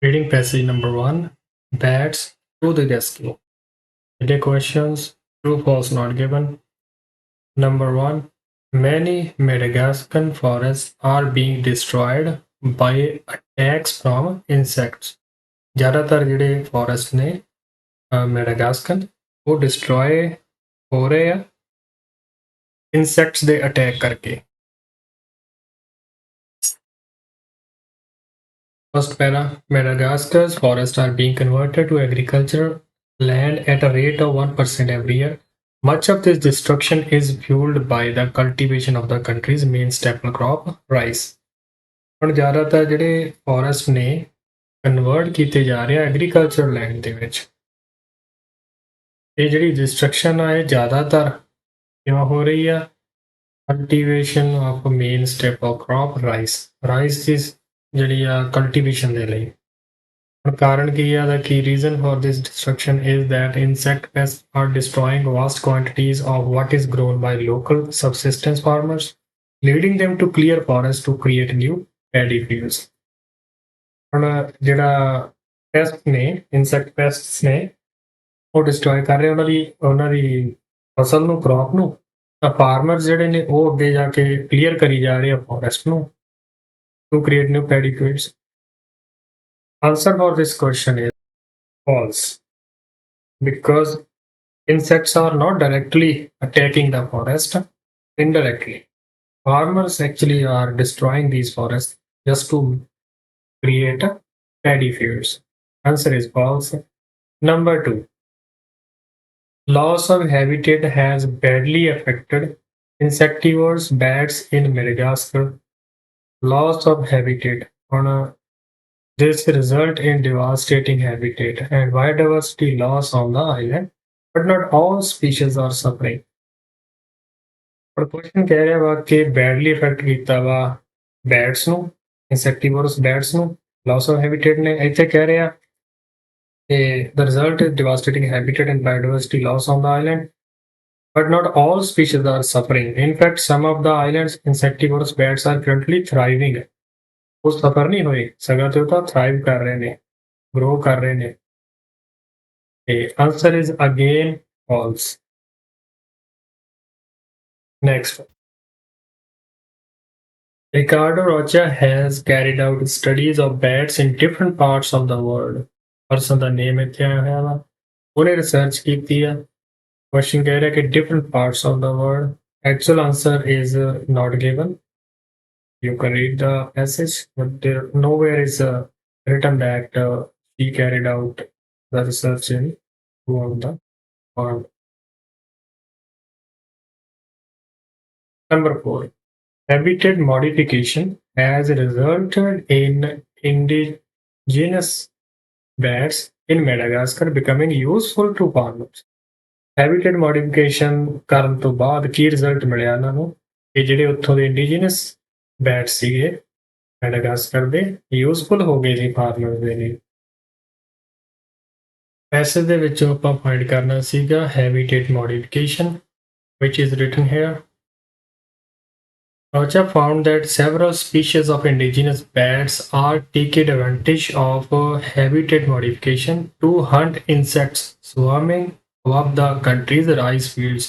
Reading passage number 1. Bats to the rescue. The questions. True, false, not given. Number 1. Many Madagascan forests are being destroyed by attacks from insects. ज़्यादातर ਜਿਹੜੇ forest ਨੇ Madagascar ਉਹ destroy ਹੋ ਰਹੇ ਆ insects ਦੇ attack ਕਰਕੇ. First para, Madagascar's forests are being converted to agricultural land at a rate of 1% every year. Much of this destruction is fueled by the cultivation of the country's main staple crop, rice. ਹੁਣ ਜ਼ਿਆਦਾਤਰ ਜਿਹੜੇ forest ਨੇ convert ਕੀਤੇ ਜਾ ਰਹੇ ਆ agriculture land ਦੇ ਵਿੱਚ. ਇਹ ਜਿਹੜੀ ਡਿਸਟਰਕਸ਼ਨ ਆ ਇਹ ਜ਼ਿਆਦਾਤਰ ਕਿਉਂ ਹੋ ਰਹੀ ਆ? Cultivation of main staple crop rice ਦੀ ਜਿਹੜੀ ਆ ਕਲਟੀਵੇਸ਼ਨ ਦੇ ਲਈ. ਹੁਣ ਕਾਰਨ ਕੀ ਆ? The key reason for this destruction is that insect pests are destroying vast quantities of what is grown by local subsistence farmers, leading them to clear forests to create new paddy fields. ਹੁਣ ਜਿਹੜਾ pest ਨੇ insect ਪੈਸਟਸ ਨੇ ਉਹ destroy ਕਰ ਰਹੇ ਉਹਨਾਂ ਦੀ ਫਸਲ ਨੂੰ ਕ੍ਰੌਪ ਨੂੰ. ਤਾਂ ਫਾਰਮਰਸ ਜਿਹੜੇ ਨੇ ਉਹ ਅੱਗੇ ਜਾ ਕੇ ਕਲੀਅਰ ਕਰੀ ਜਾ ਰਹੇ ਆ ਫੋਰੈਸਟ ਨੂੰ to create new paddy fields. Answer for this question is false, because insects are not directly attacking the forest. Indirectly, farmers actually are destroying these forests just to create paddy fields. Answer is false. Number 2. Loss of habitat has badly affected insectivores bats in Madagascar. Loss of habitat. This result in devastating habitat and biodiversity loss on the island, but not all species are suffering. ਪਰ question ਕਹਿ ਰਿਹਾ ਵਾ ਕਿ badly effect ਕੀਤਾ ਵਾ bats ਨੂੰ, ਇਨਸੈਕਟੀਵੋਰਸ bats ਨੂੰ, loss of habitat ਨੇ. ਇੱਥੇ ਕਹਿ ਰਿਹਾ ਕਿ the result is devastating habitat and biodiversity loss on the island, but not all species are suffering. In fact, some of the island's insectivorous bats are currently thriving. वो सफर नहीं होए सगा तो होता थ्राइव कर रहे ने, ग्रो कर रहे ने. Answer is again false. Next, Ricardo Rocha has carried out studies of bats in different parts of the world. Person the name ਇੱਥੇ ਆਇਆ ਹੋਇਆ ਵਾ, ਉਹਨੇ ਰਿਸਰਚ ਕੀਤੀ ਆ. Question कह रहा है कि different parts of the world. Actual answer is not given. You can read the passage, but there nowhere is written that he carried out the research in throughout the world. Number 4. Habitat modification has resulted in indigenous bats in Madagascar becoming useful to farmers. Habitat modification ਕਰਨ ਤੋਂ ਬਾਅਦ ਕੀ result ਮਿਲਿਆ ਇਹਨਾਂ ਨੂੰ? ਇਹ ਜਿਹੜੇ ਉੱਥੋਂ ਦੇ ਇੰਡੀਜੀਨਸ ਬੈਟ ਸੀਗੇ ਮੈਡਾਗਾਸਕਰ ਦੇ ਯੂਜ਼ਫੁਲ ਹੋ ਗਏ ਜੀ ਫਾਰਮਰ ਦੇ ਲਈ. ਪੈਸੇਜ ਦੇ ਵਿੱਚੋਂ ਆਪਾਂ ਫਾਈਂਡ ਕਰਨਾ ਸੀਗਾ habitat modification, which is written here. Rocha found that several species of indigenous bats are taking advantage of habitat modification to hunt insects swarming above the country's rice fields.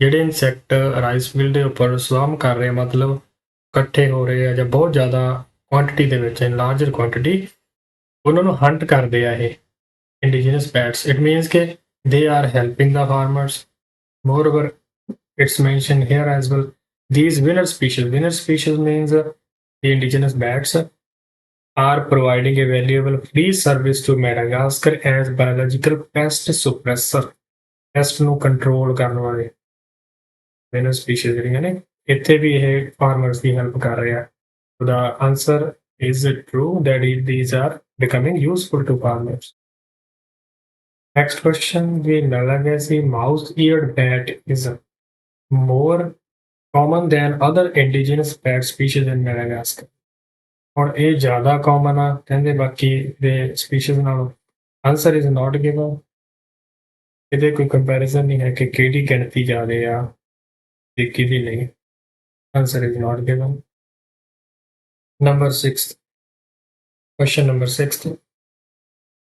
ਜਿਹੜੇ insect rice field ਦੇ ਉੱਪਰ ਸਵਾਰਮ ਕਰ ਰਹੇ, ਮਤਲਬ ਇਕੱਠੇ ਹੋ ਰਹੇ ਆ ਜਾਂ ਬਹੁਤ ਜ਼ਿਆਦਾ ਕੁਆਂਟੀਟੀ ਦੇ ਵਿੱਚ, ਇਨ ਲਾਰਜਰ ਕੁਆਂਟੀਟੀ, ਉਹਨਾਂ ਨੂੰ ਹੰਟ ਕਰਦੇ ਆ ਇਹ ਇੰਡੀਜੀਨਸ ਬੈਟਸ. ਇਟ ਮੀਨਸ ਕਿ they are helping the farmers. Moreover, it's mentioned here as well, these winner species means the indigenous bats are providing a valuable free service to Madagascar as biological pest suppressor. Pest ਨੂੰ control ਕਰਨ ਵਾਲੇ winner species ਜਿਹੜੀਆਂ ਨੇ ਇੱਥੇ ਵੀ ਇਹ farmers ਦੀ help ਕਰ ਰਹੇ ਆ. So the answer is true that these are becoming useful to farmers. Next question, the Malagasy mouse-eared bat is more common than other indigenous bat species in Madagascar. ਹੁਣ ਇਹ ਜ਼ਿਆਦਾ ਕਾਮਨ ਆ ਕਹਿੰਦੇ ਬਾਕੀ ਦੇ ਸਪੀਸ਼ੀਜ਼ ਨਾਲੋਂ. Answer is not given. ਇਹਦੇ ਕੋਈ ਕੰਪੈਰੀਜ਼ਨ ਨਹੀਂ ਹੈ ਕਿ ਕਿਹੜੀ ਗਿਣਤੀ ਜ਼ਿਆਦਾ ਆ ਤੇ ਕਿਹਦੀ ਨਹੀਂ. Answer is not given. Number 6. Question number 6.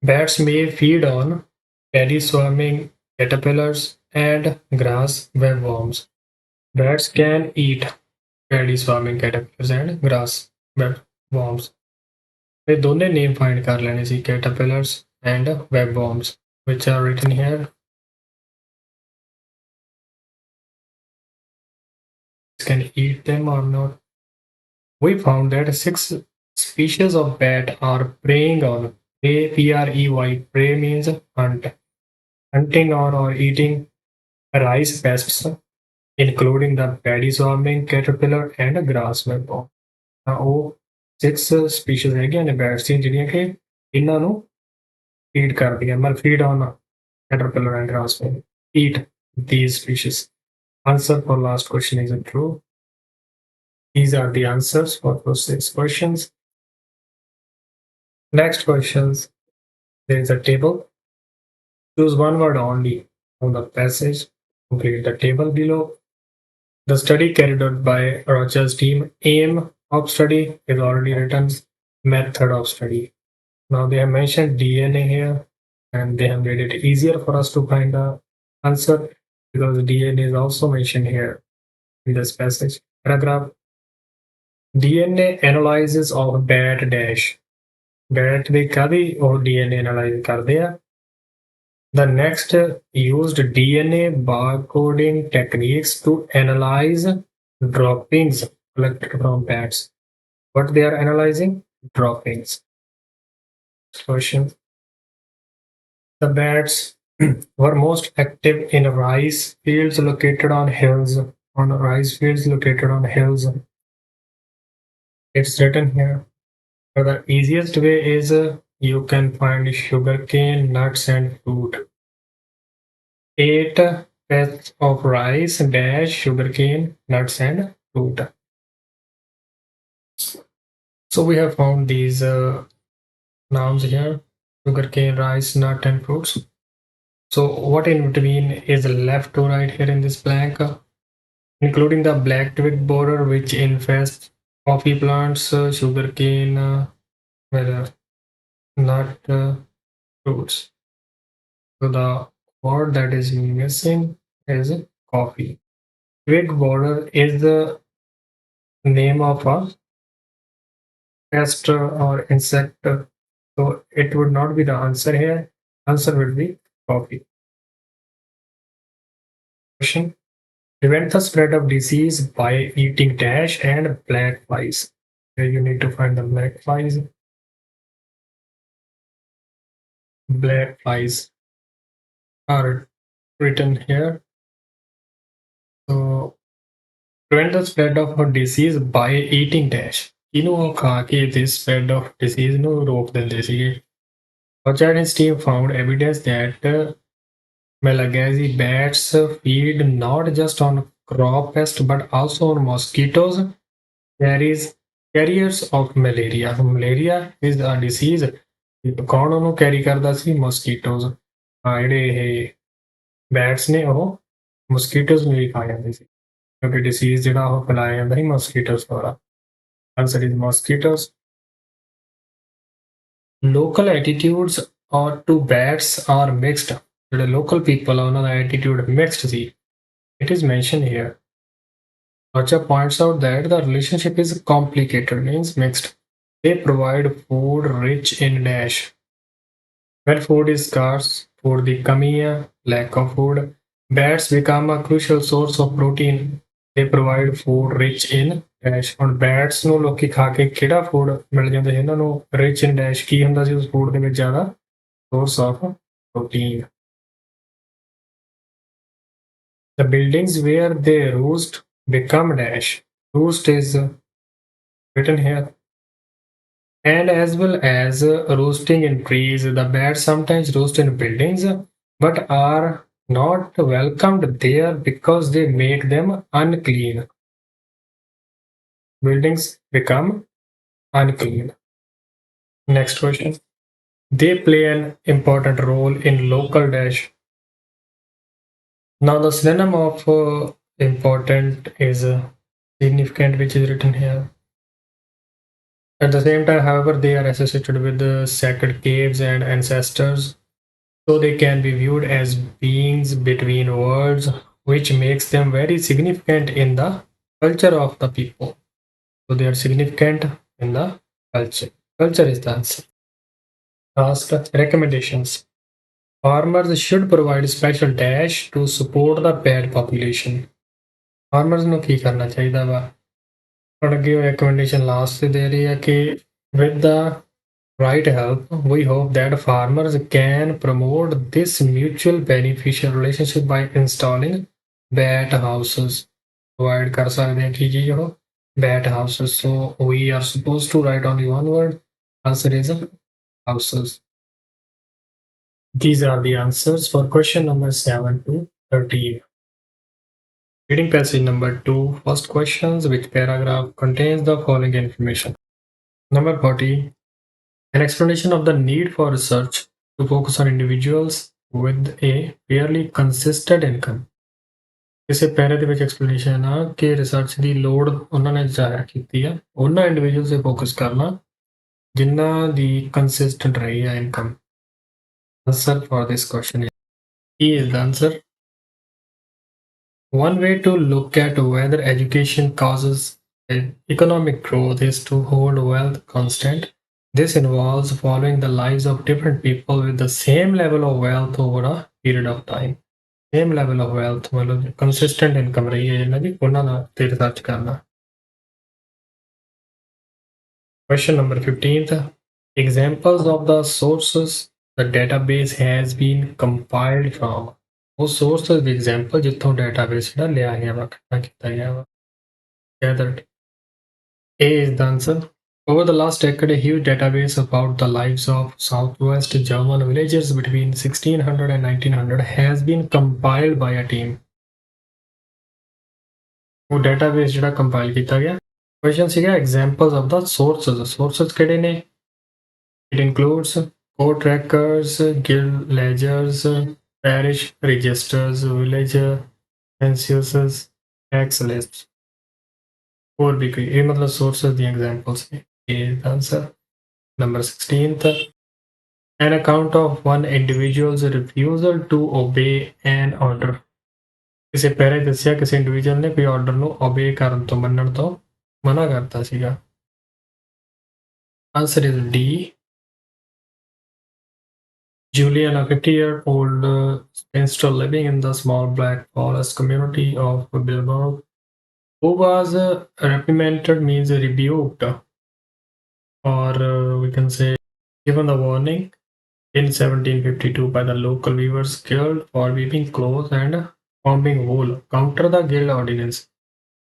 Bats may feed on paddy swarming caterpillars and grass webworms. Bats can eat paddy swarming caterpillars and grass webworms. We दोनों name find कर लेने सी caterpillars and webworms, which are written here. Can eat them or not? We found that 6 species of bat are preying on prey. Prey. Prey means hunt, hunting or eating rice pests, including the paddy swarming caterpillar and grass webworm. ਉਹ 6 species ਹੈਗੀਆਂ ਨੇ bats ਦੀਆਂ ਜਿਹੜੀਆਂ ਕਿ ਇਹਨਾਂ ਨੂੰ feed ਕਰਦੀਆਂ ਮਤਲਬ feed on caterpillar and grass webworm. Eat these species. Answer for last question is true. These are the answers for those 6 questions. Next questions. There is a table. Choose one word only from the passage. Complete the table below. The study carried out by Roger's team. Aim of study is already written. Method of study. Now they have mentioned DNA here, and they have made it easier for us to find the answer because DNA is also mentioned here in this passage. Paragraph. DNA analysis of bat dash. Bat ਦੇ ਕਾਦੀ ਉਹ DNA analyze ਕਰਦੇ ਆ. The next used DNA barcoding techniques to analyze droppings collected from bats. What they are analyzing? Droppings. Question. The bats were most active in rice fields located on hills. On rice fields located on hills. It's written here. But the easiest way is you can find sugarcane, nuts, and fruit. 8 pests of rice, dash, sugarcane, nuts, and fruit. So we have found these nouns here: sugarcane, rice, nut, and fruits. So what in between is left to right here in this blank, including the black twig borer which infests coffee plants, sugarcane, nut, fruits. So the word that is missing is coffee. Twig borer is the name of a pest or insect, so it would not be the answer here. Answer will be coffee. Question. Prevent the spread of disease by eating dash and black flies. Here you need to find the black flies. Black flies are written here. So prevent the spread of a disease by eating dash. ਇਹਨੂੰ ਖਾ ਕੇ this spread of disease ਨੂੰ ਰੋਕ ਦਿੰਦੇ ਸੀਗੇ. Roger and his team found evidence that Malagasy bats feed not just on crop pests but also on mosquitoes, carriers of malaria. Malaria is a disease. ਕੌਣ ਉਹਨੂੰ carry ਕਰਦਾ ਸੀ? ਮੋਸਕੀਟੋਜ਼. ਜਿਹੜੇ ਇਹ bats ਨੇ ਉਹ ਮੋਸਕੀਟੋਜ਼ ਨੂੰ ਵੀ ਖਾ ਜਾਂਦੇ ਸੀ ਕਿਉਂਕਿ ਡਿਸੀਜ਼ ਜਿਹੜਾ ਉਹ ਫੈਲਾਇਆ ਜਾਂਦਾ ਸੀ ਮੋਸਕੀਟੋਜ਼ ਦੁਆਰਾ. Answer is mosquitoes. Local attitudes or to bats are mixed. The local people ਉਹਨਾਂ ਦਾ attitude mixed C. It is mentioned here. Rocha points out that the relationship is complicated, means mixed. They provide food rich in dash. When food is scarce, food ਦੀ ਕਮੀ ਹੈ, lack of food, bats become a crucial source of protein. They provide food rich in dash. ਹੁਣ bats ਨੂੰ ਲੋਕੀ ਖਾ ਕੇ ਕਿਹੜਾ food ਮਿਲ ਜਾਂਦਾ ਸੀ ਇਹਨਾਂ ਨੂੰ? ਰਿਚ ਇਨ ਡੈਸ਼. ਕੀ ਹੁੰਦਾ ਸੀ ਉਸ ਫੂਡ ਦੇ ਵਿੱਚ ਜ਼ਿਆਦਾ? Source of protein. The buildings where they roost become dash. Roost is written here. And as well as roosting in trees, the bats sometimes roost in buildings but are not welcomed there because they make them unclean. Buildings become unclean. Next question. They play an important role in local dash. Now the synonym of important is significant, which is written here. At the same time, however, they are associated with the sacred caves and ancestors, so they can be viewed as beings between worlds, which makes them very significant in the culture of the people. So they are significant in the culture. Culture is the answer. Last, recommendations. Farmers should provide special dash to support the pet population. Farmers ਨੂੰ ਕੀ ਕਰਨਾ ਚਾਹੀਦਾ ਵਾ? ਹੁਣ ਅੱਗੇ recommendation last ਤੇ ਦੇ ਰਹੀ ਹੈ ਕਿ with the right help, we hope that farmers can promote this mutual beneficial relationship by installing bat houses. Provide ਕਰ ਸਕਦੇ ਹਾਂ ਕੀ ਚੀਜ਼ ਉਹ? Bat houses. So we are supposed to write only one word. Answer is houses. These are the answers for question number 7 to 13. Reading passage number 2, first questions, which paragraph contains the following information. Number 40, an explanation of the need for research to focus on individuals with a fairly consistent income. ਇਸੇ ਪੈਰੇ ਦੇ ਵਿੱਚ explanation ਆ ਕਿ research ਦੀ ਲੋੜ ਉਹਨਾਂ ਨੇ ਜ਼ਾਹਿਰ ਕੀਤੀ ਆ ਉਹਨਾਂ ਇੰਡੀਵਿਜੂਅਲਸ ਤੇ ਫੋਕਸ ਕਰਨਾ ਜਿਨ੍ਹਾਂ ਦੀ ਕੰਸਿਸਟੈਂਟ ਰਹੀ ਆ income. Answer for this question is E is the answer. One way to look at whether education causes economic growth is to hold wealth constant. This involves following the lives of different people with the same level of wealth over a period of time. Same level of wealth, मतलब consistent income रही है जिन्हें भी उन्हें ना ते research करना. Question number 15th. Examples of the sources the database has been compiled from. वो sources the example जितों database ਜਿਹੜਾ ਲਿਆ ਗਿਆ ਵਾ ਇਕੱਠਾ ਕੀਤਾ ਗਿਆ ਵਾ. Gathered. A is the answer. Over the last decade, a huge database about the lives of southwest German villagers between 1600 and 1900 has been compiled by a team. वो database ਜਿਹੜਾ compile ਕੀਤਾ ਗਿਆ. Question ਸੀਗਾ examples of the sources. Sources ਕਿਹੜੇ ਨੇ? It includes court records, guild ledgers, parish registers, village censuses, tax lists. और भी कई ये मतलब sources the examples है. A is the answer. Number 16th. An account of one individual's refusal to obey an order. ਕਿਸੇ ਪਹਿਰੇ ਦੱਸਿਆ ਕਿਸੇ individual ਨੇ ਕੋਈ ਆਰਡਰ ਨੂੰ ਓਬੇ ਕਰਨ ਤੋਂ ਮੰਨਣ ਤੋਂ ਮਨਾ ਕਰਤਾ ਸੀਗਾ. Answer is D. Julian, a 50-year-old spinster living in the small Black Forest community of Bilbao, who was reprimanded means rebuked, or we can say given the warning in 1752 by the local weavers guild for weaving clothes and combing wool, counter the guild ordinance.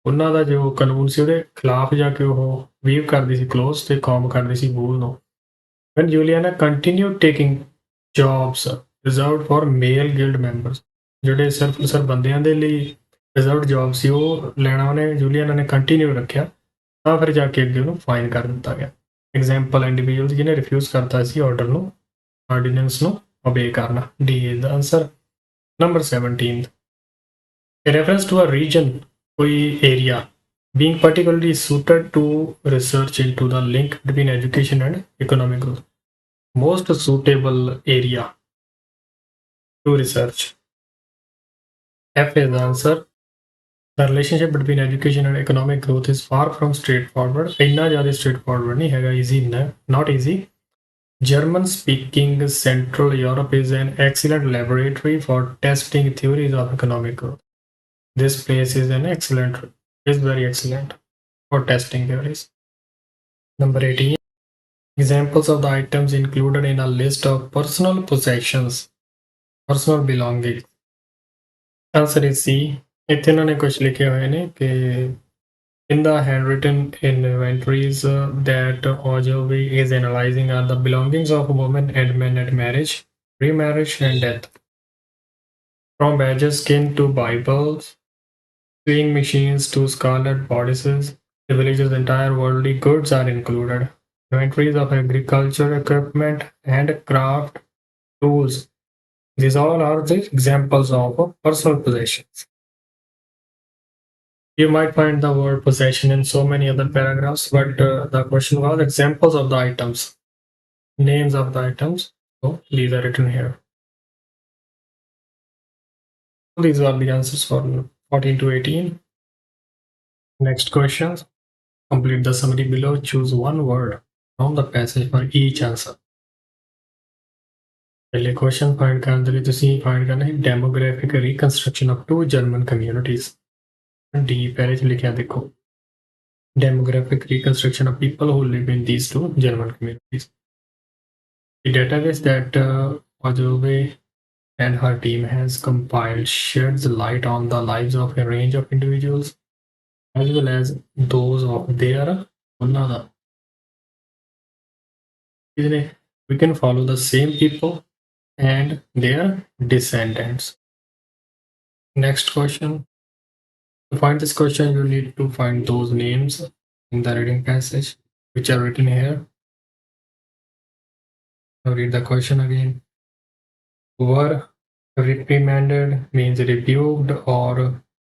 ਉਹਨਾਂ ਦਾ ਜੋ ਕਾਨੂੰਨ ਸੀ ਉਹਦੇ ਖਿਲਾਫ ਜਾ ਕੇ ਉਹ we've ਕਰਦੀ ਸੀ clothes ਤੇ ਕੌਮ ਕਰਦੀ ਸੀ ਵੂਲ ਨੂੰ. When Juliana continued taking jobs reserved for male guild members, ਜਿਹੜੇ ਸਿਰਫ ਬੰਦਿਆਂ ਦੇ ਲਈ ਰਿਜ਼ਰਵਡ ਜੌਬ ਸੀ ਉਹ ਲੈਣਾ ਉਹਨੇ ਜੂਲੀਅਨਾ ਨੇ ਕੰਟੀਨਿਊ ਰੱਖਿਆ ਤਾਂ ਫਿਰ ਜਾ ਕੇ ਅੱਗੇ ਉਹਨੂੰ ਫਾਈਨ ਕਰ ਦਿੱਤਾ ਗਿਆ. ਐਗਜ਼ਾਮਪਲ ਇੰਡੀਵਿਜੂਅਲ ਜਿਹਨੇ ਰਿਫਿਊਜ਼ ਕਰਤਾ ਸੀ ਆਰਡਰ ਨੂੰ ਆਰਡੀਨੈਂਸ ਨੂੰ ਓਬੇ ਕਰਨਾ. D is the answer. Number 17, a reference to a region, ਕੋਈ area being particularly suited to research into the link between education and economic growth. Most suitable area to research. F is the answer. The relationship between education and economic growth is far from straightforward. ਇੰਨਾ ਜ਼ਿਆਦਾ straightforward ਨਹੀਂ ਹੈਗਾ, easy not easy. German speaking Central Europe is an excellent laboratory for testing theories of economic growth. This place is very excellent for testing theories. Number 18. Examples of the items included in a list of personal possessions, personal belongings. Answer is C. ਇੱਥੇ ਇਹਨਾਂ ਨੇ ਕੁਝ ਲਿਖੇ ਹੋਏ ਨੇ ਕਿ in the handwritten inventories that Ogilvy is analyzing are the belongings of women and men at marriage, remarriage, and death. From badges skin to Bibles, sewing machines to scarlet bodices, the village's entire worldly goods are included. Inventories of agriculture equipment and craft tools. These all are the examples of personal possessions. D is the answer. Number 19. A reference to a region, कोई area being particularly suited to research into the link between education and economic growth. Most suitable area to research. F is the answer. The relationship between education and economic growth is far from straightforward. You might find the word possession in so many other paragraphs, but the question was examples of the items, names of the items. So these are written here. These are the answers for 14 to 18. Next questions. Complete the summary below. Choose one word from the passage for each answer. पहले question find ਕਰਨ ਦੇ ਲਈ ਤੁਸੀਂ find करना है demographic reconstruction of 2 German communities D पहले च लिखा देखो demographic reconstruction of people who live in these 2 German communities. The database that Ojove and her team has compiled sheds light on the lives of a range of individuals as well as those of their another. We can follow the same people and their descendants. Next question. To find this question, you need to find those names in the reading passage which are written here. Now read the question again. Were reprimanded means rebuked or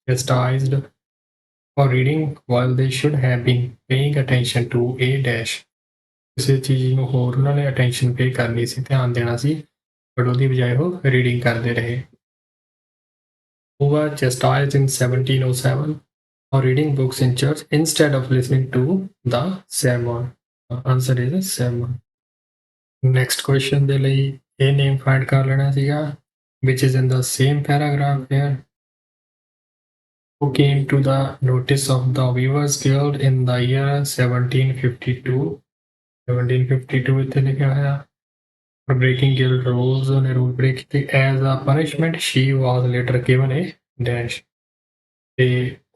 chastised for reading while they should have been paying attention to a dash. ਕਿਸੇ ਚੀਜ਼ ਨੂੰ ਹੋਰ ਉਹਨਾਂ ਨੇ attention ਪੇ ਕਰਨੀ ਸੀ, ਧਿਆਨ ਦੇਣਾ ਸੀ, but ਉਹਦੀ ਬਜਾਏ ਉਹ ਰੀਡਿੰਗ ਕਰਦੇ ਰਹੇ. Who were chastised in 1707 for reading books in church instead of listening to the sermon? The answer is sermon. Next question ਦੇ ਲਈ ਇਹ name find ਕਰ ਲੈਣਾ ਸੀਗਾ, which is in the same paragraph here. Who came to the notice of the Weavers Guild in the year 1752? 1752 ਇੱਥੇ ਲਿਖਿਆ ਹੋਇਆ. For breaking guild rules on a rule break as a punishment, she was later given a dash. ਤੇ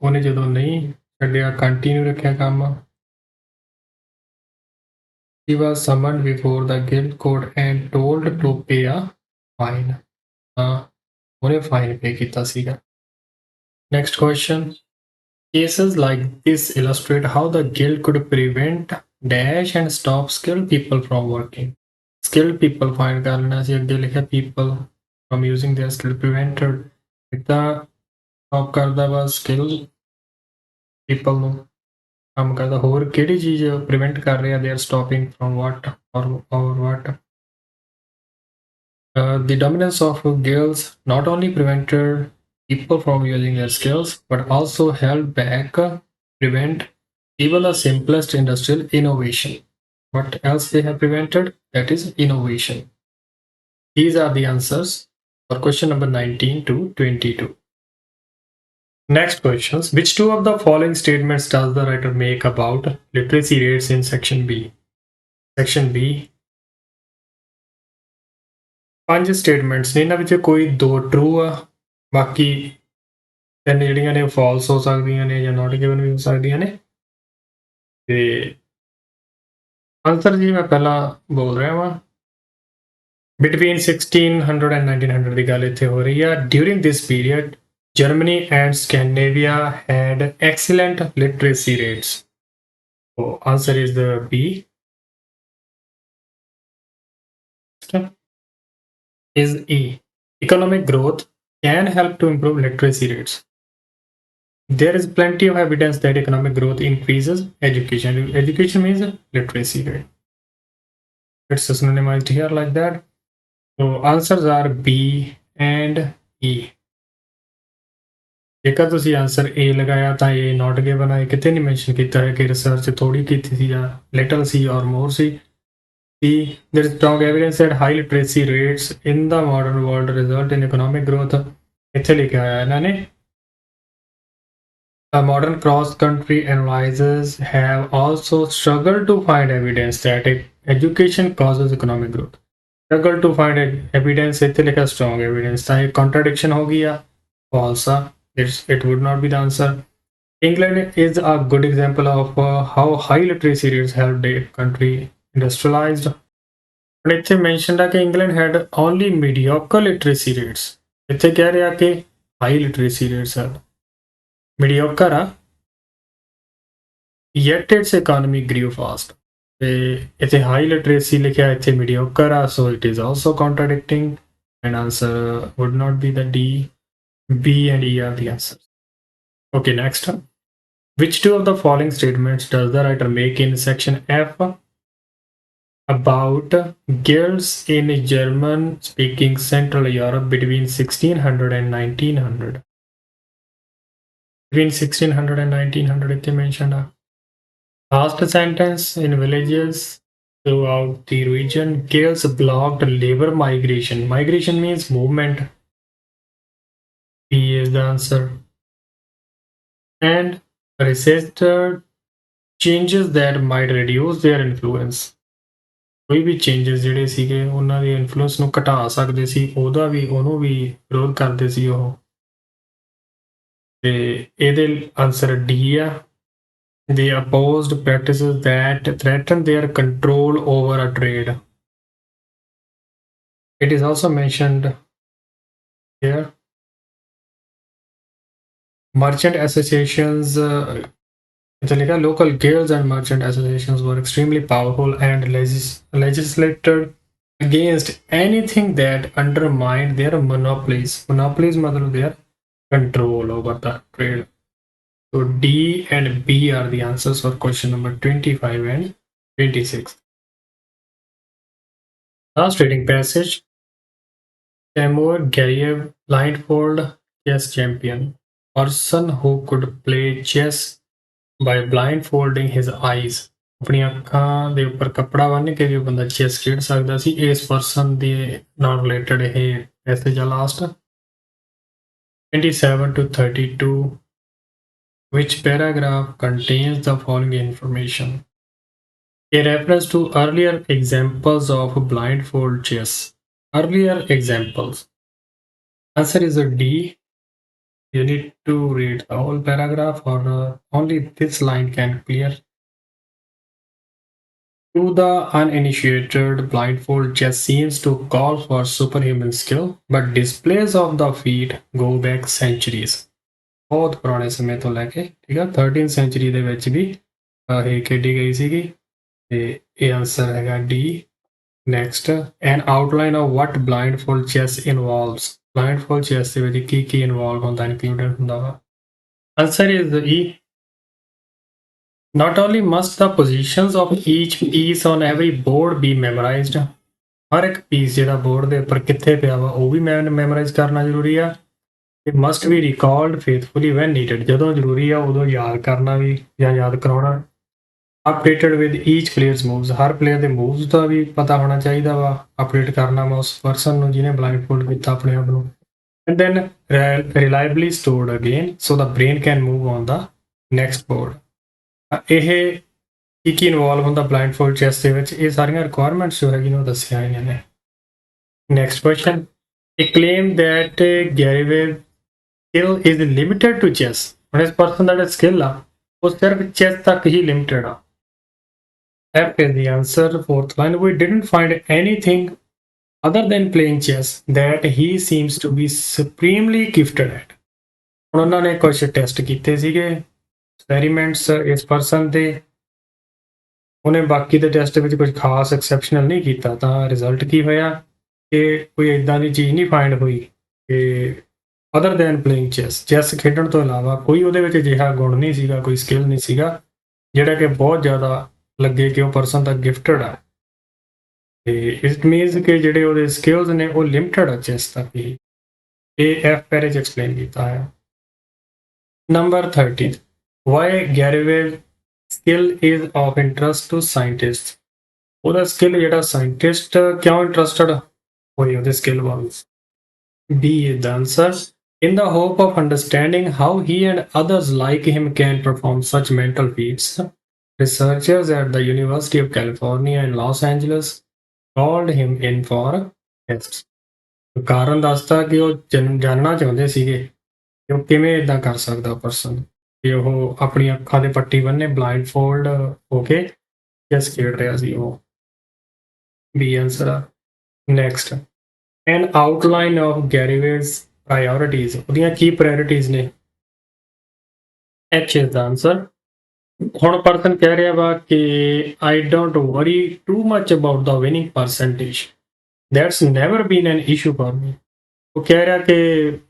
ਉਹਨੇ ਜਦੋਂ ਨਹੀਂ ਛੱਡਿਆ, continue ਰੱਖਿਆ ਕੰਮ, he was summoned before the guild court and told to pay a fine. ਉਹਨੇ fine pay ਕੀਤਾ ਸੀਗਾ. Next question. Cases like this illustrate how the guild could prevent dash and stop skilled people from working. Skilled people find ਕਰ ਲੈਣਾ ਸੀ, ਅੱਗੇ ਲਿਖਿਆ people from using their skill prevented. ਇੱਦਾਂ stop ਕਰਦਾ ਵਾ skilled people ਨੂੰ ਕੰਮ ਕਰਦਾ. ਹੋਰ ਕਿਹੜੀ ਚੀਜ਼ prevent ਕਰ ਰਿਹਾ? They are stopping from what or what? The dominance of guilds not only prevented people from using their skills but also held back prevent even the simplest industrial innovation. What else they have prevented? That is innovation. These are the answers for question number 19 to 22. Next questions. Which two of the following statements does the writer make about literacy rates in section B? Section B. 5 statements ਨੇ, ਇਹਨਾਂ ਵਿੱਚ ਕੋਈ 2 true ਆ, ਬਾਕੀ 3 ਜਿਹੜੀਆਂ ਨੇ false ਹੋ ਸਕਦੀਆਂ ਨੇ ਜਾਂ not given ਵੀ ਹੋ ਸਕਦੀਆਂ ਨੇ. ਤੇ ਆਨਸਰ ਜੀ ਮੈਂ ਪਹਿਲਾਂ ਬੋਲ ਰਿਹਾ ਵਾਂ. Between 1600 and 1900 ਦੀ ਗੱਲ ਇੱਥੇ ਹੋ ਰਹੀ ਆ. During this period, Germany and Scandinavia had excellent literacy rates. So answer is the B. Is E. Economic growth can help to improve literacy rates. There is plenty of evidence that economic growth increases education. Education means literacy rate. It's synonymized here like that. So answers are B and E. ਜੇਕਰ ਤੁਸੀਂ answer A ਲਗਾਇਆ ਤਾਂ ਇਹ not given ਹੈ, ਕਿਤੇ ਨਹੀਂ mention ਕੀਤਾ ਹੈ ਕਿ ਰਿਸਰਚ ਥੋੜੀ ਕੀਤੀ ਸੀ ਜਾਂ ਲਿਟਲ ਸੀ ਔਰ ਮੋਰ ਸੀ. C. There is strong evidence that high literacy rates in the modern world result in economic growth. ਇੱਥੇ ਲਿਖਿਆ ਹੋਇਆ ਇਹਨਾਂ ਨੇ. Modern cross-country analyses have also struggled to find evidence that education causes economic growth. Struggle to find evidence, ਇੱਥੇ ਲਿਖਿਆ strong evidence, ਤਾਂ ਇਹ contradiction ਹੋ ਗਈ ਆ, false ਆ. It would not be the answer. England is a good example of how high literacy rates helped the country industrialized. But ਇੱਥੇ mentioned ਆ ਕਿ England had only mediocre literacy rates. ਇੱਥੇ ਕਹਿ ਰਿਹਾ ਕਿ high literacy rates are mediocre ਆ, yet its economy grew fast. ਤੇ ਇੱਥੇ high literacy ਲਿਖਿਆ, ਇੱਥੇ mediocre ਆ, so it is also contradicting, and answer would not be the D. B and E are the answers. Okay, next. Which two of the following statements does the writer make in section F about guilds in German-speaking Central Europe between 1600 and 1900? Between 1600 and 1900 ਇੱਥੇ mentioned ਆ. Last sentence, in villages throughout the region, guilds blocked labor migration. Migration means movement. B is the answer. And resisted changes that might reduce their influence. ਕੋਈ ਵੀ changes ਜਿਹੜੇ ਸੀਗੇ ਉਹਨਾਂ ਦੀ influence ਨੂੰ ਘਟਾ ਸਕਦੇ ਸੀ, ਉਹਨੂੰ ਵੀ ਵਿਰੋਧ ਕਰਦੇ ਸੀ ਉਹ। ਤੇ ਇਹਦੇ ਆਨਸਰ ਡੀ ਆ। They opposed practices that threatened their control over a trade. It is also mentioned here. Merchant associations, local guilds and merchant associations were extremely powerful and legislated against anything that undermined their monopolies. Monopolies mean their control over the trade. So D and B are the answers for question number 25 and 26. Last reading passage. Timur Gareyev, blindfold chess champion. Person who could play chess by blindfolding his eyes. ਆਪਣੀਆਂ ਅੱਖਾਂ ਦੇ ਉੱਪਰ ਕੱਪੜਾ ਬੰਨ੍ਹ ਕੇ ਵੀ ਬੰਦਾ chess ਖੇਡ ਸਕਦਾ ਸੀ। ਇਸ ਪਰਸਨ ਦੇ ਨਾਲ ਰਿਲੇਟਡ ਇਹ ਪੈਸੇਜ ਆ last 27 to 32. Which paragraph contains the following information? A reference to earlier examples of blindfold chess. Earlier examples. Answer is a D. You need to read the whole paragraph, or only this line can clear. To the uninitiated, blindfold chess seems to call for superhuman skill, but displays of the feat go back centuries. ਬਹੁਤ ਪੁਰਾਣੇ ਸਮੇਂ ਤੋਂ ਲੈ ਕੇ ਠੀਕ ਆ 13th sanctuary ਦੇ ਵਿੱਚ ਵੀ ਇਹ ਖੇਡੀ ਗਈ ਸੀਗੀ ਤੇ ਇਹ ਆਨਸਰ ਹੈਗਾ D. Next, N outline of what blindfold chess involves. blindfold chess ਦੇ ਵਿੱਚ ਕੀ ਇਨਵੋਲਵ ਹੁੰਦਾ, ਇਨਕਲੂਡਡ ਹੁੰਦਾ ਵਾ। Answer is E. Not only must the positions of each piece on every board be memorized. ਹਰ ਇੱਕ ਪੀਸ ਜਿਹੜਾ board ਦੇ ਉੱਪਰ ਕਿੱਥੇ ਪਿਆ ਵਾ ਉਹ ਵੀ ਮੈਮੋਰਾਈਜ਼ ਕਰਨਾ ਜ਼ਰੂਰੀ ਆ। It must be recalled faithfully when needed. ਜਦੋਂ ਜ਼ਰੂਰੀ ਆ ਉਦੋਂ ਯਾਦ ਕਰਨਾ ਵੀ ਜਾਂ ਯਾਦ ਕਰਾਉਣਾ। Updated with each player's moves. ਹਰ ਪਲੇਅਰ ਦੇ ਮੂਵਸ ਦਾ ਵੀ ਪਤਾ ਹੋਣਾ ਚਾਹੀਦਾ ਵਾ, ਅਪਡੇਟ ਕਰਨਾ ਵਾ ਉਸ ਪਰਸਨ ਨੂੰ ਜਿਹਨੇ blindfold ਕੀਤਾ ਆਪਣੇ ਆਪ ਨੂੰ। And then reliably stored again so the brain can move on the next board. ਇਹ ਕੀ ਇਨਵੋਲਵ ਹੁੰਦਾ blindfold chess ਦੇ ਵਿੱਚ, ਇਹ ਸਾਰੀਆਂ ਰਿਕੁਆਇਰਮੈਂਟਸ ਜੋ ਹੈਗੀਆਂ ਉਹ ਦੱਸੀਆਂ ਹੋਈਆਂ ਨੇ। Next question, a claim that Gareyev skill is limited to chess. ਹੁਣ ਇਸ ਪਰਸਨ ਦਾ ਜਿਹੜਾ ਸਕਿੱਲ ਆ ਉਹ ਸਿਰਫ ਚੈਸ ਤੱਕ ਹੀ ਲਿਮਿਟਡ ਆ। F is the answer. Fourth line, we didn't find anything other than playing chess that he seems to be supremely gifted at. ਹੁਣ ਉਹਨਾਂ ਨੇ ਕੁਝ ਟੈਸਟ ਕੀਤੇ ਸੀਗੇ ਐਕਸਪੈਰੀਮੈਂਟਸ ਇਸ ਪਰਸਨ ਦੇ, ਉਹਨੇ ਬਾਕੀ ਦੇ ਟੈਸਟ ਵਿੱਚ ਕੁਝ ਖਾਸ ਐਕਸੈਪਸ਼ਨਲ ਨਹੀਂ ਕੀਤਾ, ਤਾਂ ਰਿਜ਼ਲਟ ਕੀ ਹੋਇਆ ਕਿ ਕੋਈ ਇੱਦਾਂ ਦੀ ਚੀਜ਼ ਨਹੀਂ ਫਾਈਂਡ ਹੋਈ ਕਿ other than playing chess, chess ਖੇਡਣ ਤੋਂ ਇਲਾਵਾ ਕੋਈ ਉਹਦੇ ਵਿੱਚ ਅਜਿਹਾ ਗੁਣ ਨਹੀਂ ਸੀਗਾ, ਕੋਈ ਸਕਿੱਲ ਨਹੀਂ ਸੀਗਾ ਜਿਹੜਾ ਕਿ ਬਹੁਤ ਜ਼ਿਆਦਾ ਲੱਗੇ ਕਿ ਉਹ ਪਰਸਨ ਤਾਂ ਗਿਫਟਡ ਆ। ਤੇ ਇਟ ਮੀਨਸ ਕਿ ਜਿਹੜੇ ਉਹਦੇ ਸਕਿੱਲਸ ਨੇ ਉਹ ਲਿਮਟਡ ਆ ਚੈਸ ਤੱਕ ਹੀ। ਇਹ ਐਫ ਪੈਰੇ 'ਚ ਐਕਸਪਲੇਨ ਕੀਤਾ ਹੈ। ਨੰਬਰ 30, ਵਾਈ ਗੈਰੀਵੇਵ skill is of interest to scientist. ਉਹਦਾ ਸਕਿੱਲ ਜਿਹੜਾ ਸਾਇੰਟਿਸਟ ਕਿਉਂ ਇੰਟਰਸਟਡ ਹੋਈ ਉਹਦੇ ਸਕਿੱਲ ਵੱਲ। B is the answer. In the hope of understanding how he and others like him can perform such mental feats, researchers at the University of California in Los Angeles called him in for tests. ਕਾਰਨ ਦੱਸਦਾ ਕਿ ਉਹ ਜਾਣਨਾ ਚਾਹੁੰਦੇ ਸੀਗੇ ਕਿ ਉਹ ਕਿਵੇਂ ਇੱਦਾਂ ਕਰ ਸਕਦਾ ਪਰਸਨ ਕਿ ਉਹ ਆਪਣੀ ਅੱਖਾਂ ਦੇ ਪੱਟੀ ਬੰਨੇ blindfold ਹੋ ਕੇ ਚੈਸ ਖੇਡ ਰਿਹਾ ਸੀ ਉਹ। B answer ਆ। Next, an outline of Gareyev's priorities. ਉਹਦੀਆਂ ਕੀ ਪ੍ਰਾਇੋਰਟੀਜ਼ ਨੇ? H is the answer. ਹੁਣ ਪਰਸਨ ਕਹਿ ਰਿਹਾ ਵਾ ਕਿ I don't worry too much about the winning percentage. That's never been an issue for me. ਉਹ ਕਹਿ ਰਿਹਾ ਕਿ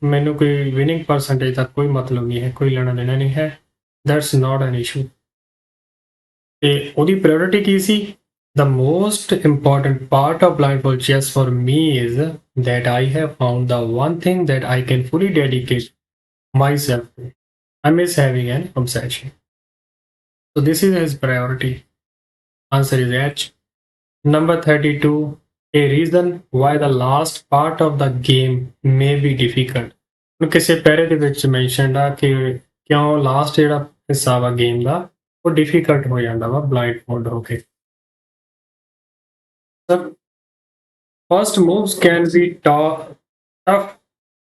ਮੈਨੂੰ ਕੋਈ ਵਿਨਿੰਗ ਪਰਸੈਂਟੇਜ ਦਾ ਕੋਈ ਮਤਲਬ ਨਹੀਂ ਹੈ, ਕੋਈ ਲੈਣਾ ਦੇਣਾ ਨਹੀਂ ਹੈ। That's not an issue. ਤੇ ਉਹਦੀ priority Ki C? The most important part of blindfold chess for me is that I have found the one thing that I can fully dedicate myself to. I miss having an obsession. So this is his priority. Answer is H. Number 32. A reason why the last part of the game may be difficult. ਹੁਣ ਕਿਸੇ ਪੈਰੇ ਦੇ ਵਿੱਚ mentioned ਆ ਕਿ ਕਿਉਂ last ਜਿਹੜਾ ਹਿੱਸਾ ਵਾ ਗੇਮ ਦਾ ਉਹ ਡਿਫਿਕਲਟ ਹੋ ਜਾਂਦਾ ਵਾ ਬਲਾਈਂਡ ਫੋਲਡ ਹੋ ਕੇ sir first moves can be tough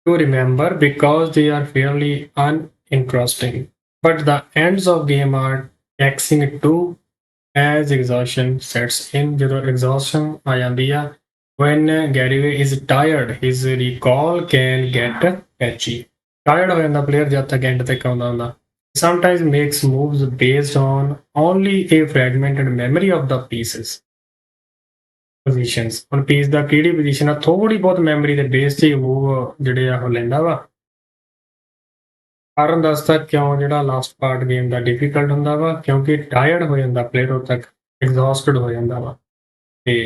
to remember because they are fairly uninteresting but the ends of game are taxing too as exhaustion sets in. ਜਦੋਂ exhaustion ਆ ਜਾਂਦੀ ਆ when Gareyev is tired his recall can get patchy. Tired ਹੋ ਜਾਂਦਾ player ਜਦ ਤੱਕ and ਤੱਕ ਆਉਂਦਾ ਹੁੰਦਾ. Sometimes makes moves based on only a fragmented memory of the pieces. Positions. ਹੁਣ ਪੀਸ ਦਾ ਕਿਹੜੀ ਪੋਜੀਸ਼ਨ ਆ ਥੋੜੀ ਬਹੁਤ ਮੈਮਰੀ ਦੇ ਬੇਸ 'ਤੇ ਮੂਵ ਜਿਹੜੇ ਆ ਉਹ ਲੈਂਦਾ ਵਾ. ਕਾਰਨ ਦੱਸਦਾ ਕਿਉਂ ਜਿਹੜਾ ਲਾਸਟ ਪਾਰਟ ਗੇਮ ਦਾ ਡਿਫਿਕਲਟ ਹੁੰਦਾ ਵਾ ਕਿਉਂਕਿ ਟਾਇਰਡ ਹੋ ਜਾਂਦਾ ਪਲੇਅਰ ਉਦੋਂ ਤੱਕ ਐਗਜ਼ੌਸਟਡ ਹੋ ਜਾਂਦਾ ਵਾ ਤੇ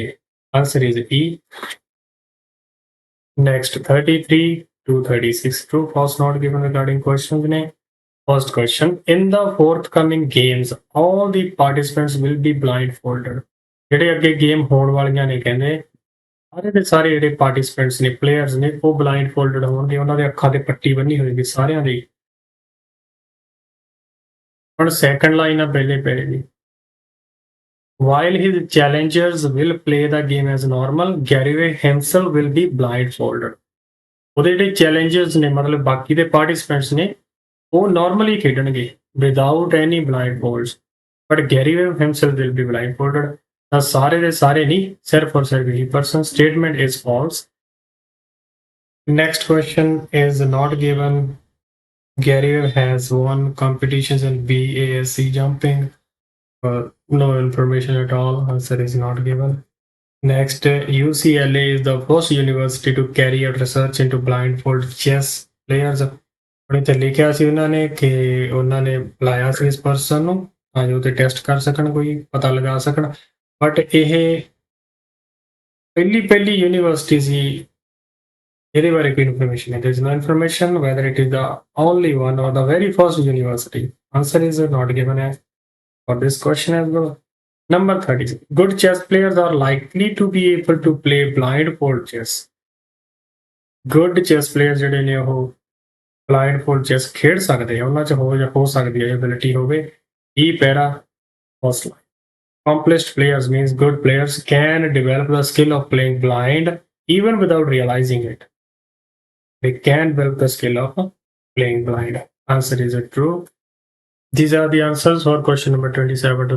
answer is E. Next 33 to 36 true false not given regarding questions ਨੇ. First question in the forthcoming games all the participants will be blindfolded. ਜਿਹੜੇ ਅੱਗੇ ਗੇਮ ਹੋਣ ਵਾਲੀਆਂ ਨੇ ਕਹਿੰਦੇ ਸਾਰੇ ਦੇ ਸਾਰੇ ਜਿਹੜੇ ਪਾਰਟਿਸਪੈਂਟਸ ਨੇ ਪਲੇਅਰਸ ਨੇ ਉਹ ਬਲਾਈਂਡ ਫੋਲਡਡ ਹੋਣਗੇ ਉਹਨਾਂ ਦੇ ਅੱਖਾਂ ਤੇ ਪੱਟੀ ਬੰਨੀ ਹੋਏਗੀ ਸਾਰਿਆਂ ਦੀ. ਹੁਣ ਸੈਕੰਡ ਲਾਈਨ ਆ ਪਹਿਲੇ ਪੈਰੇ ਦੀ. While his challengers will play the game as normal, Gareyev himself will be blindfolded. ਉਹਦੇ ਜਿਹੜੇ ਚੈਲੰਜਰਸ ਨੇ ਮਤਲਬ ਬਾਕੀ ਦੇ ਪਾਰਟਿਸਪੈਂਟਸ ਨੇ ਉਹ ਨਾਰਮਲੀ ਖੇਡਣਗੇ without any blindfolds but Gareyev himself will be blindfolded. ਤਾਂ ਸਾਰੇ ਦੇ ਸਾਰੇ ਨਹੀਂ ਸਿਰਫ ਔਰ ਸਿਰਫ ਇਹੀ person. Statement is false. Next question is not given. Gareyev has won competitions in BASC jumping. No information at all. Answer is not given. Next, UCLA is the first university to carry out research into blindfold chess players. ਉਹਨੇ ਤੇ ਲਿਖਿਆ ਸੀ ਉਹਨਾਂ ਨੇ ਕਿ ਉਹਨਾਂ ਨੇ ਬੁਲਾਇਆ ਸੀ ਇਸ ਪਰਸਨ ਨੂੰ ਤਾਂ ਜੋ ਤੇ ਟੈਸਟ ਕਰ ਸਕਣ ਕੋਈ ਪਤਾ ਲਗਾ ਸਕਣ ਬਟ ਇਹ ਪਹਿਲੀ ਯੂਨੀਵਰਸਿਟੀ ਸੀ ਇਹਦੇ ਬਾਰੇ ਕੋਈ ਇਨਫੋਰਮੇਸ਼ਨ ਹੈ. There is no information whether it is the only one or the very first university. Answer is not given for this question as well. Number 30. Good chess players are likely to be able to play blindfold chess. Good chess players ਜਿਹੜੇ ਨੇ ਉਹ blindfold chess ਖੇਡ ਸਕਦੇ ਆ ਉਹਨਾਂ 'ਚ ਹੋ ਸਕਦੀ ਹੈ ਐਬਿਲਿਟੀ ਹੋਵੇ. E para first line. Accomplished players means good players can develop the skill of playing blind even without realizing it. They can develop the skill of playing blind. Answer is true. These are the answers for question number 27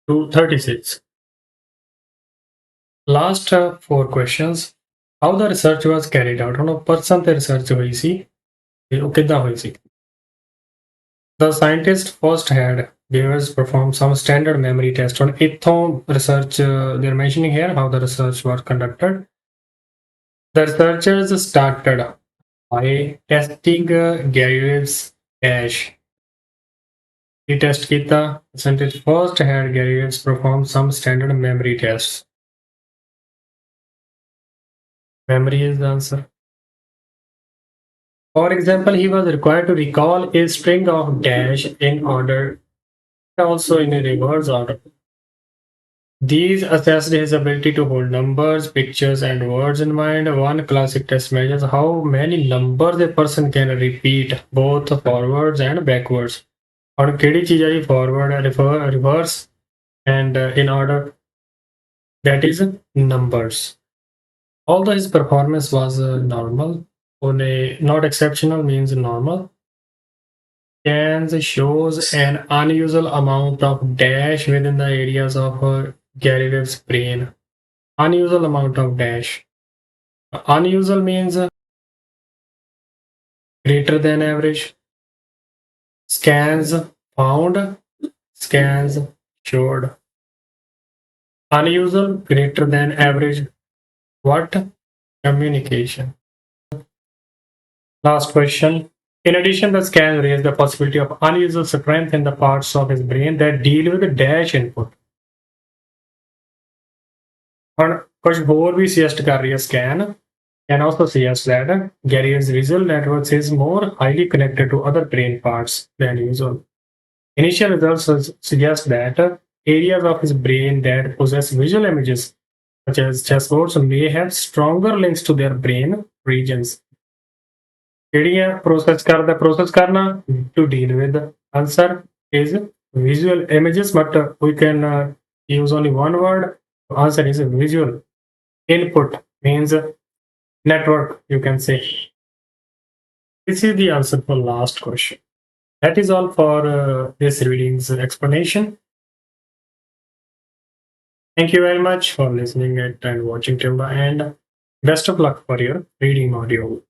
to 36. Last 4 questions. How the research was carried out? ਹੁਣ person ਤੇ research ਹੋਈ ਸੀ ਤੇ ਉਹ ਕਿੱਦਾਂ ਹੋਈ ਸੀ? The scientist first had viewers perform some standard memory test on ਇੱਥੋਂ research they're mentioning here how the research was conducted. The researchers started by testing Gareyev's cache. He test ਕੀਤਾ. The scientist first had Gareyev's perform some standard memory tests. Memory is the answer. For example, he was required to recall a string of dash in order, also in a reverse order. These assessed his ability to hold numbers, pictures, and words in mind. One classic test measures how many numbers a person can repeat, both forwards and backwards. On ਕਿਹੜੀ ਚੀਜ਼ ਹੈ forward, reverse, and in order, that is numbers. Although his performance was normal, not exceptional means normal. Scans shows an unusual amount of dash within the areas of Gareyev's brain. Unusual amount of dash. Unusual means greater than average. Scans found, scans showed. Unusual, greater than average. What? Communication. Last question. In addition, the scan raised the possibility of unusual strength in the parts of his brain that deal with the dash input. ਹੁਣ ਕੁਝ ਹੋਰ ਵੀ suggest ਕਰ ਰਹੀ ਹੈ scan can also suggest that Gareyev's visual networks is more highly connected to other brain parts than usual. Initial results suggest that areas of his brain that possess visual images, such as chessboards, may have stronger links to their brain regions. ਜਿਹੜੀਆਂ process ਕਰਨਾ to deal with. Answer is visual images, but we can use only one word. Answer is visual. Input means network, you can say. This is the answer for last question. That is all for this reading's explanation. Thank you very much for listening it and watching till the end. Best of luck for your reading module.